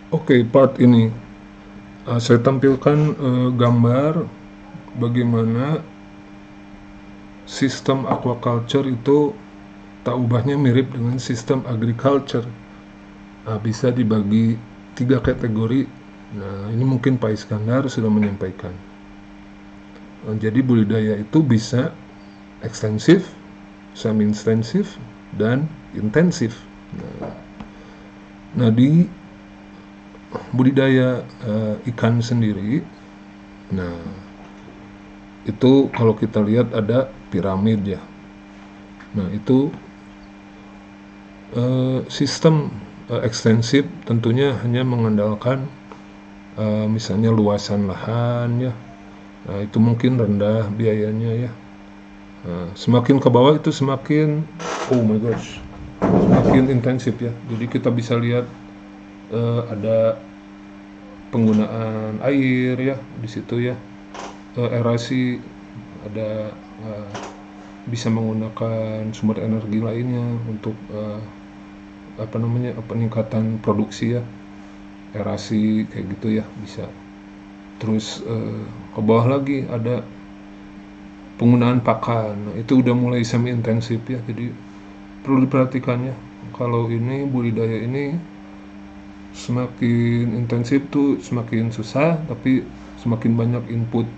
Oke, part ini saya tampilkan gambar bagaimana sistem aquaculture itu tak ubahnya mirip dengan sistem agriculture. Bisa dibagi 3 kategori. Nah, ini mungkin Pak Iskandar sudah menyampaikan. Jadi budidaya itu bisa ekstensif, semi-intensif, dan intensif. Nah, di budidaya ikan sendiri, nah itu kalau kita lihat ada piramid ya. Nah, itu sistem ekstensif tentunya hanya mengandalkan misalnya luasan lahan ya. Nah, itu mungkin rendah biayanya ya. Nah, semakin ke bawah itu semakin, oh my gosh, semakin intensif ya. Jadi kita bisa lihat ada penggunaan air ya di situ ya, aerasi, ada bisa menggunakan sumber energi lainnya untuk peningkatan produksi ya, aerasi kayak gitu ya bisa. Terus ke bawah lagi ada penggunaan pakan. Nah, itu udah mulai semi intensif ya, jadi perlu diperhatikan ya. Kalau ini budidaya ini semakin intensif tuh semakin susah, tapi semakin banyak input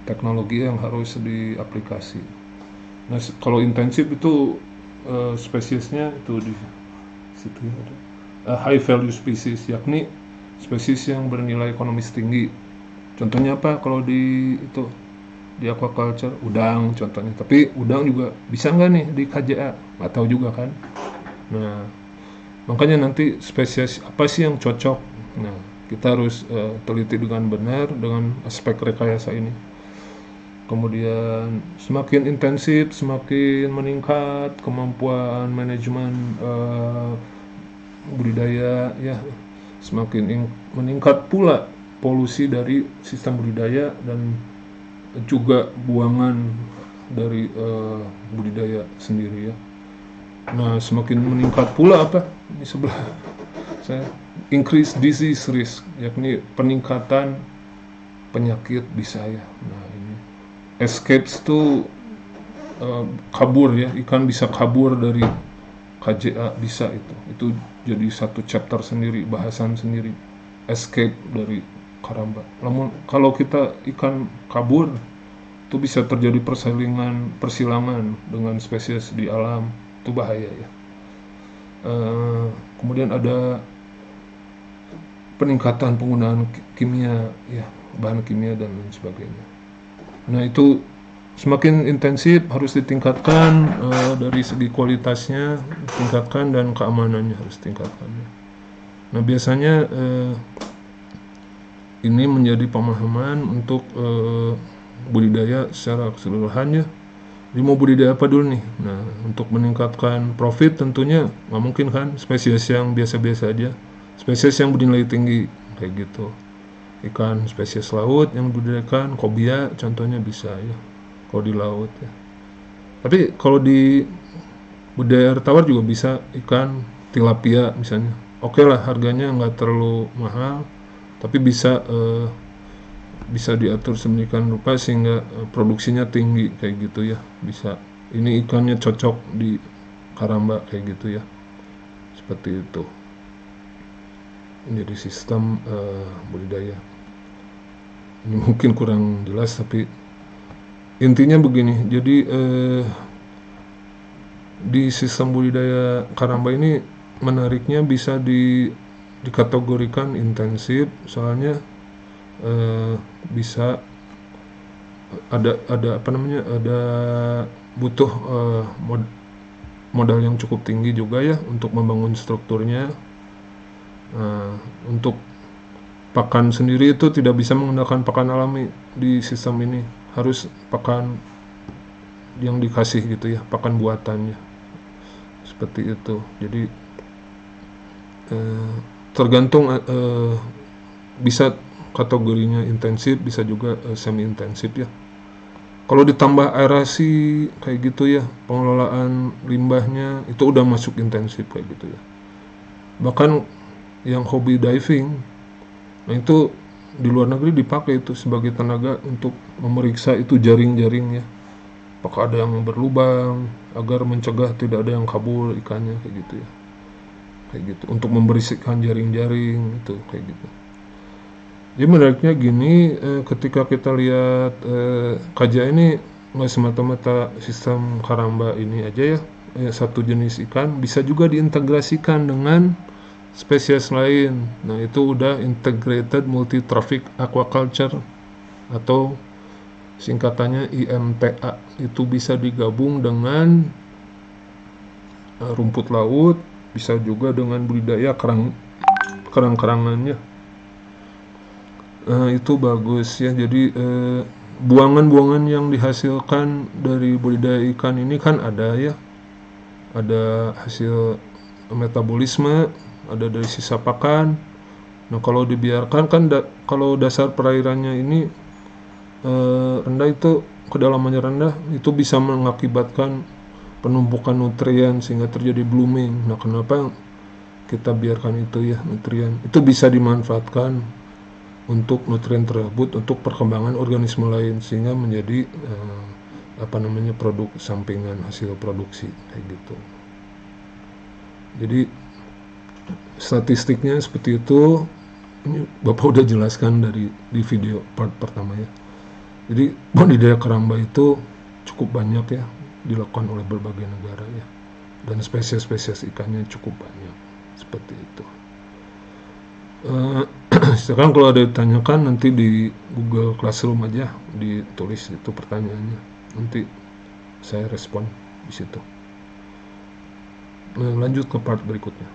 teknologi yang harus diaplikasi. Nah, kalau intensif itu spesiesnya itu di situ ya, ada high value species, yakni spesies yang bernilai ekonomis tinggi. Contohnya apa kalau di itu di aquaculture? Udang contohnya. Tapi udang juga bisa nggak nih di KJA? Nggak tahu juga kan. Nah, makanya nanti spesies apa sih yang cocok? Nah, kita harus teliti dengan benar dengan aspek rekayasa ini. Kemudian semakin intensif, semakin meningkat kemampuan manajemen budidaya ya, semakin meningkat pula polusi dari sistem budidaya dan juga buangan dari budidaya sendiri ya. Nah, semakin meningkat pula apa di sebelah saya, increase disease risk, yakni peningkatan penyakit bisa ya. Nah, ini escapes itu kabur ya, ikan bisa kabur dari KJA bisa itu jadi satu chapter sendiri, bahasan sendiri, escape dari karamba. Namun kalau kita ikan kabur itu bisa terjadi persilangan dengan spesies di alam, itu bahaya ya. Kemudian ada peningkatan penggunaan kimia ya, bahan kimia dan lain sebagainya. Nah, itu semakin intensif harus ditingkatkan dari segi kualitasnya ditingkatkan dan keamanannya harus ditingkatkan. Nah, biasanya ini menjadi pemahaman untuk budidaya secara keseluruhannya. Jadi mau budidaya apa dulu nih? Nah, untuk meningkatkan profit tentunya nggak mungkin kan spesies yang biasa-biasa aja. Spesies yang bernilai tinggi kayak gitu. Ikan spesies laut yang dibudidayakan, kobia contohnya bisa ya. Kalau di laut ya. Tapi kalau di budidaya air tawar juga bisa ikan tilapia misalnya. Oke lah, harganya nggak terlalu mahal, tapi bisa diatur sedemikian rupa sehingga produksinya tinggi kayak gitu ya. Bisa. Ini ikannya cocok di karamba kayak gitu ya. Seperti itu. Jadi sistem budidaya. Ini mungkin kurang jelas tapi intinya begini. Jadi di sistem budidaya karamba ini menariknya bisa dikategorikan intensif, soalnya bisa ada butuh modal yang cukup tinggi juga ya untuk membangun strukturnya. Untuk pakan sendiri itu tidak bisa menggunakan pakan alami di sistem ini, harus pakan yang dikasih gitu ya, pakan buatannya seperti itu. Jadi tergantung bisa kategorinya intensif, bisa juga semi intensif ya. Kalau ditambah aerasi kayak gitu ya, pengelolaan limbahnya itu udah masuk intensif kayak gitu ya. Bahkan yang hobi diving. Nah itu di luar negeri dipakai itu sebagai tenaga untuk memeriksa itu jaring-jaringnya, apakah ada yang berlubang, agar mencegah tidak ada yang kabur ikannya, kayak gitu ya, kayak gitu, untuk membersihkan jaring-jaring itu, kayak gitu. Jadi menariknya gini, ketika kita lihat KJ ini nggak semata-mata sistem karamba ini aja ya, satu jenis ikan bisa juga diintegrasikan dengan spesies lain. Nah itu udah integrated multi trophic aquaculture atau singkatannya IMTA. Itu bisa digabung dengan rumput laut, bisa juga dengan budidaya kerang-kerangannya. Itu bagus ya. Jadi buangan-buangan yang dihasilkan dari budidaya ikan ini kan ada ya, ada hasil metabolisme, ada dari sisa pakan. Nah kalau dibiarkan kan kalau dasar perairannya ini rendah, itu kedalamannya rendah, itu bisa mengakibatkan penumpukan nutrien sehingga terjadi blooming. Nah kenapa kita biarkan itu ya, nutrien itu bisa dimanfaatkan untuk nutrien tersebut untuk perkembangan organisme lain sehingga menjadi produk sampingan hasil produksi, kayak gitu. Jadi statistiknya seperti itu. Ini Bapak udah jelaskan di video part pertama ya. Jadi budidaya keramba itu cukup banyak ya, dilakukan oleh berbagai negara ya, dan spesies-spesies ikannya cukup banyak, seperti itu. Sekarang kalau ada ditanyakan, nanti di Google Classroom aja ditulis itu pertanyaannya, nanti saya respon di situ. Lanjut ke part berikutnya.